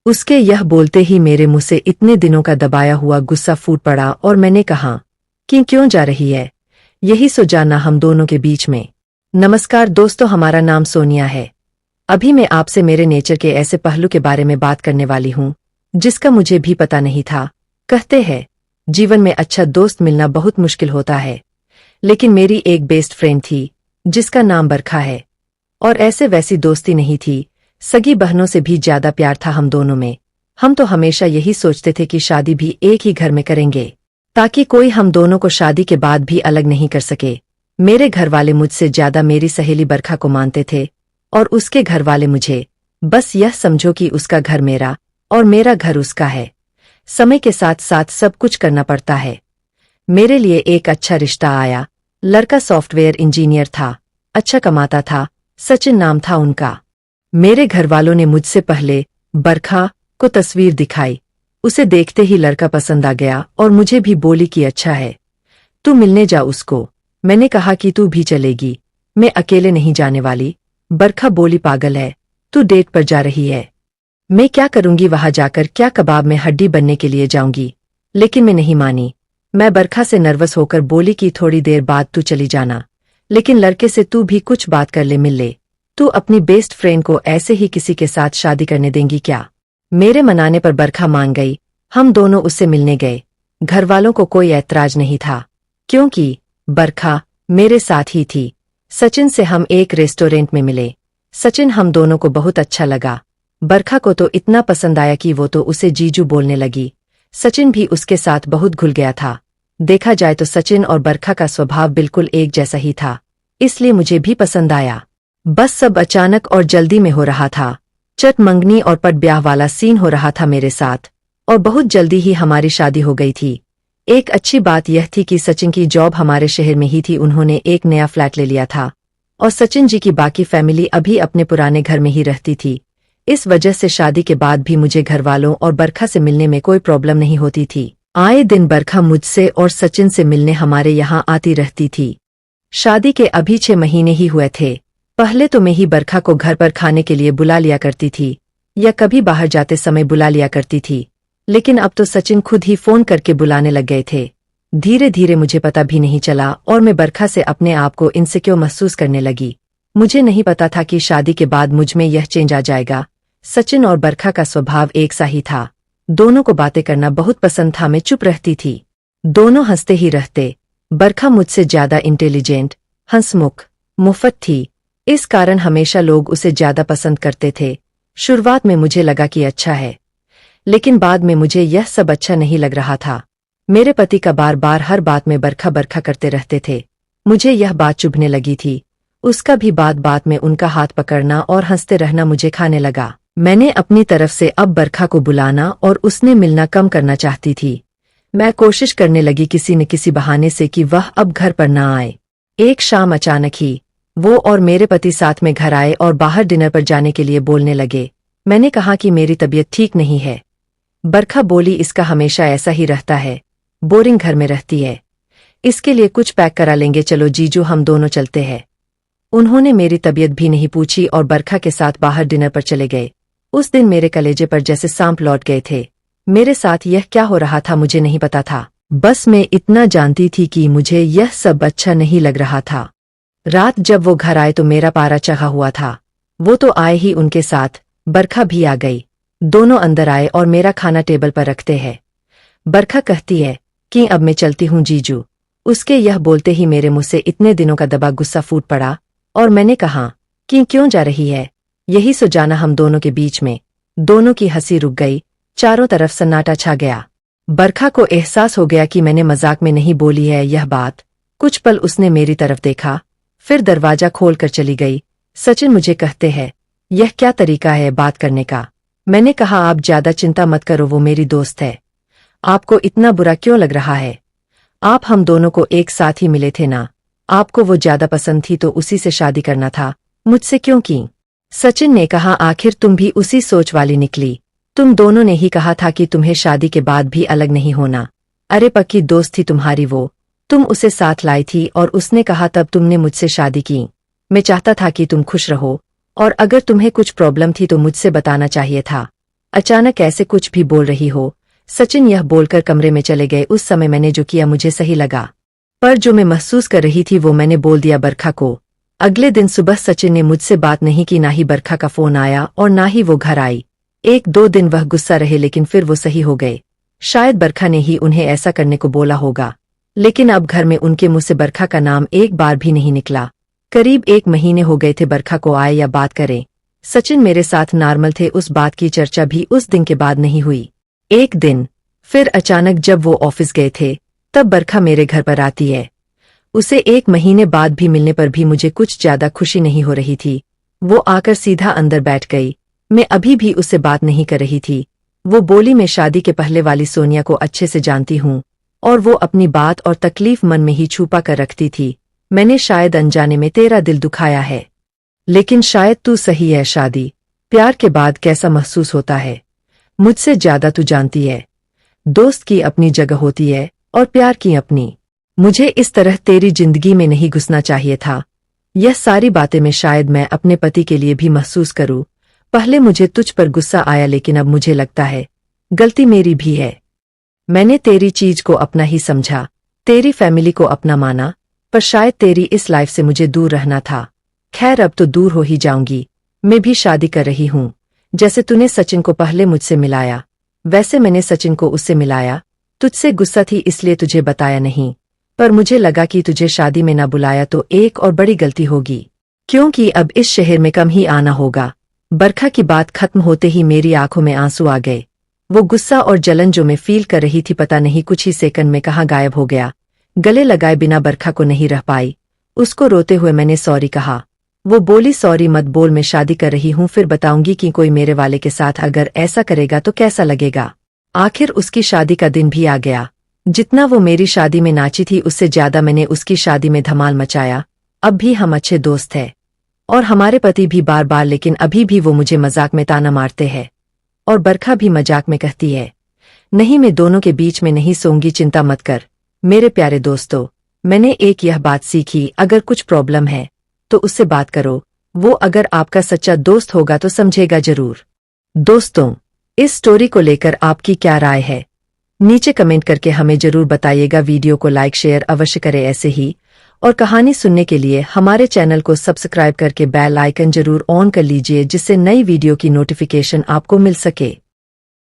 उसके यह बोलते ही मेरे मुंह से इतने दिनों का दबाया हुआ गुस्सा फूट पड़ा और मैंने कहा कि क्यों जा रही है, यही सो जाना हम दोनों के बीच में। नमस्कार दोस्तों, हमारा नाम सोनिया है। अभी मैं आपसे मेरे नेचर के ऐसे पहलू के बारे में बात करने वाली हूं जिसका मुझे भी पता नहीं था। कहते हैं जीवन में अच्छा दोस्त मिलना बहुत मुश्किल होता है, लेकिन मेरी एक बेस्ट फ्रेंड थी जिसका नाम बरखा है। और ऐसे वैसी दोस्ती नहीं थी, सगी बहनों से भी ज्यादा प्यार था हम दोनों में। हम तो हमेशा यही सोचते थे कि शादी भी एक ही घर में करेंगे ताकि कोई हम दोनों को शादी के बाद भी अलग नहीं कर सके। मेरे घर वाले मुझसे ज्यादा मेरी सहेली बरखा को मानते थे और उसके घर वाले मुझे। बस यह समझो कि उसका घर मेरा और मेरा घर उसका है। समय के साथ साथ सब कुछ करना पड़ता है। मेरे लिए एक अच्छा रिश्ता आया। लड़का सॉफ्टवेयर इंजीनियर था, अच्छा कमाता था, सचिन नाम था उनका। मेरे घर वालों ने मुझसे पहले बरखा को तस्वीर दिखाई। उसे देखते ही लड़का पसंद आ गया और मुझे भी बोली कि अच्छा है, तू मिलने जा उसको। मैंने कहा कि तू भी चलेगी, मैं अकेले नहीं जाने वाली। बरखा बोली पागल है, तू डेट पर जा रही है, मैं क्या करूंगी वहां जाकर, क्या कबाब में हड्डी बनने के लिए जाऊंगी। लेकिन मैं नहीं मानी। मैं बरखा से नर्वस होकर बोली कि थोड़ी देर बाद तू चली जाना, लेकिन लड़के से तू भी कुछ बात कर ले, मिल ले। तू अपनी बेस्ट फ्रेंड को ऐसे ही किसी के साथ शादी करने देंगी क्या? मेरे मनाने पर बरखा मान गई। हम दोनों उससे मिलने गए। घर वालों को कोई ऐतराज नहीं था क्योंकि बरखा मेरे साथ ही थी। सचिन से हम एक रेस्टोरेंट में मिले। सचिन हम दोनों को बहुत अच्छा लगा। बरखा को तो इतना पसंद आया कि वो तो उसे जीजू बोलने लगी। सचिन भी उसके साथ बहुत घुल गया था। देखा जाए तो सचिन और बरखा का स्वभाव बिल्कुल एक जैसा ही था, इसलिए मुझे भी पसंद आया। बस सब अचानक और जल्दी में हो रहा था। चट मंगनी और पट ब्याह वाला सीन हो रहा था मेरे साथ, और बहुत जल्दी ही हमारी शादी हो गई थी। एक अच्छी बात यह थी कि सचिन की जॉब हमारे शहर में ही थी। उन्होंने एक नया फ्लैट ले लिया था और सचिन जी की बाकी फैमिली अभी अपने पुराने घर में ही रहती थी। इस वजह से शादी के बाद भी मुझे घर वालों और बरखा से मिलने में कोई प्रॉब्लम नहीं होती थी। आए दिन बरखा मुझसे और सचिन से मिलने हमारे यहाँ आती रहती थी। शादी के अभी 6 महीने ही हुए थे। पहले तो मैं ही बरखा को घर पर खाने के लिए बुला लिया करती थी या कभी बाहर जाते समय बुला लिया करती थी, लेकिन अब तो सचिन खुद ही फोन करके बुलाने लग गए थे। धीरे धीरे मुझे पता भी नहीं चला और मैं बरखा से अपने आप को इनसिक्योर महसूस करने लगी। मुझे नहीं पता था कि शादी के बाद मुझ में यह चेंज आ जाएगा। सचिन और बरखा का स्वभाव एक सा ही था। दोनों को बातें करना बहुत पसंद था। मैं चुप रहती थी, दोनों हंसते ही रहते। बरखा मुझसे ज्यादा इंटेलिजेंट, हंसमुख, मुफ्त थी, इस कारण हमेशा लोग उसे ज्यादा पसंद करते थे। शुरुआत में मुझे लगा कि अच्छा है, लेकिन बाद में मुझे यह सब अच्छा नहीं लग रहा था। मेरे पति का बार बार हर बात में बरखा बरखा करते रहते थे। मुझे यह बात चुभने लगी थी। उसका भी बात बात में उनका हाथ पकड़ना और हंसते रहना मुझे खाने लगा। मैंने अपनी तरफ से अब बरखा को बुलाना और उसने मिलना कम करना चाहती थी। मैं कोशिश करने लगी किसी न किसी बहाने से कि वह अब घर पर न आए। एक शाम अचानक ही वो और मेरे पति साथ में घर आए और बाहर डिनर पर जाने के लिए बोलने लगे। मैंने कहा कि मेरी तबीयत ठीक नहीं है। बरखा बोली इसका हमेशा ऐसा ही रहता है, बोरिंग घर में रहती है, इसके लिए कुछ पैक करा लेंगे, चलो जीजू हम दोनों चलते हैं। उन्होंने मेरी तबीयत भी नहीं पूछी और बरखा के साथ बाहर डिनर पर चले गए। उस दिन मेरे कलेजे पर जैसे सांप लौट गए थे। मेरे साथ यह क्या हो रहा था मुझे नहीं पता था। बस मैं इतना जानती थी कि मुझे यह सब अच्छा नहीं लग रहा था। रात जब वो घर आए तो मेरा पारा चढ़ा हुआ था। वो तो आए ही, उनके साथ बरखा भी आ गई। दोनों अंदर आए और मेरा खाना टेबल पर रखते हैं। बरखा कहती है कि अब मैं चलती हूँ जीजू। उसके यह बोलते ही मेरे मुंह से इतने दिनों का दबा गुस्सा फूट पड़ा और मैंने कहा कि क्यों जा रही है, यही सो जाना हम दोनों के बीच में। दोनों की हंसी रुक गई, चारों तरफ सन्नाटा छा गया। बरखा को एहसास हो गया कि मैंने मजाक में नहीं बोली है यह बात। कुछ पल उसने मेरी तरफ देखा, फिर दरवाजा खोल कर चली गई। सचिन मुझे कहते हैं यह क्या तरीका है बात करने का। मैंने कहा आप ज्यादा चिंता मत करो, वो मेरी दोस्त है, आपको इतना बुरा क्यों लग रहा है? आप हम दोनों को एक साथ ही मिले थे ना, आपको वो ज्यादा पसंद थी तो उसी से शादी करना था, मुझसे क्यों की? सचिन ने कहा आखिर तुम भी उसी सोच वाली निकली। तुम दोनों ने ही कहा था कि तुम्हें शादी के बाद भी अलग नहीं होना। अरे पक्की दोस्त थी तुम्हारी वो, तुम उसे साथ लाई थी और उसने कहा तब तुमने मुझसे शादी की। मैं चाहता था कि तुम खुश रहो और अगर तुम्हें कुछ प्रॉब्लम थी तो मुझसे बताना चाहिए था। अचानक ऐसे कुछ भी बोल रही हो। सचिन यह बोलकर कमरे में चले गए। उस समय मैंने जो किया मुझे सही लगा, पर जो मैं महसूस कर रही थी वो मैंने बोल दिया बरखा को। अगले दिन सुबह सचिन ने मुझसे बात नहीं की, ना ही बरखा का फोन आया और ना ही वो घर आई। 1-2 दिन वह गुस्सा रहे लेकिन फिर वो सही हो गए। शायद बरखा ने ही उन्हें ऐसा करने को बोला होगा, लेकिन अब घर में उनके मुंह से बरखा का नाम एक बार भी नहीं निकला। करीब 1 महीने हो गए थे बरखा को आए या बात करें। सचिन मेरे साथ नॉर्मल थे, उस बात की चर्चा भी उस दिन के बाद नहीं हुई। एक दिन फिर अचानक जब वो ऑफिस गए थे तब बरखा मेरे घर पर आती है। उसे 1 महीने बाद भी मिलने पर भी मुझे कुछ ज्यादा खुशी नहीं हो रही थी। वो आकर सीधा अंदर बैठ गई। मैं अभी भी उससे बात नहीं कर रही थी। वो बोली, मैं शादी के पहले वाली सोनिया को अच्छे से जानती हूँ और वो अपनी बात और तकलीफ मन में ही छुपा कर रखती थी। मैंने शायद अनजाने में तेरा दिल दुखाया है, लेकिन शायद तू सही है। शादी प्यार के बाद कैसा महसूस होता है मुझसे ज्यादा तू जानती है। दोस्त की अपनी जगह होती है और प्यार की अपनी। मुझे इस तरह तेरी जिंदगी में नहीं घुसना चाहिए था। यह सारी बातें मैं शायद मैं अपने पति के लिए भी महसूस करूं। पहले मुझे तुझ पर गुस्सा आया, लेकिन अब मुझे लगता है गलती मेरी भी है। मैंने तेरी चीज को अपना ही समझा, तेरी फैमिली को अपना माना, पर शायद तेरी इस लाइफ से मुझे दूर रहना था। खैर अब तो दूर हो ही जाऊंगी। मैं भी शादी कर रही हूँ। जैसे तूने सचिन को पहले मुझसे मिलाया, वैसे मैंने सचिन को उससे मिलाया। तुझसे गुस्सा थी इसलिए तुझे बताया नहीं, पर मुझे लगा कि तुझे शादी में ना बुलाया तो एक और बड़ी गलती होगी, क्योंकि अब इस शहर में कम ही आना होगा। बरखा की बात खत्म होते ही मेरी आंखों में आंसू आ गए। वो गुस्सा और जलन जो मैं फील कर रही थी पता नहीं कुछ ही सेकंड में कहाँ गायब हो गया। गले लगाए बिना बरखा को नहीं रह पाई। उसको रोते हुए मैंने सॉरी कहा। वो बोली, सॉरी मत बोल, मैं शादी कर रही हूँ, फिर बताऊंगी कि कोई मेरे वाले के साथ अगर ऐसा करेगा तो कैसा लगेगा। आखिर उसकी शादी का दिन भी आ गया। जितना वो मेरी शादी में नाची थी उससे ज्यादा मैंने उसकी शादी में धमाल मचाया। अब भी हम अच्छे दोस्त हैं और हमारे पति भी बार बार, लेकिन अभी भी वो मुझे मजाक में ताना मारते हैं और बरखा भी मजाक में कहती है, नहीं मैं दोनों के बीच में नहीं सोऊंगी, चिंता मत कर। मेरे प्यारे दोस्तों, मैंने एक यह बात सीखी, अगर कुछ प्रॉब्लम है तो उससे बात करो। वो अगर आपका सच्चा दोस्त होगा तो समझेगा जरूर। दोस्तों, इस स्टोरी को लेकर आपकी क्या राय है नीचे कमेंट करके हमें जरूर बताइएगा। वीडियो को लाइक शेयर अवश्य करें ऐसे ही, और कहानी सुनने के लिए हमारे चैनल को सब्सक्राइब करके बेल आइकन जरूर ऑन कर लीजिए, जिससे नई वीडियो की नोटिफिकेशन आपको मिल सके।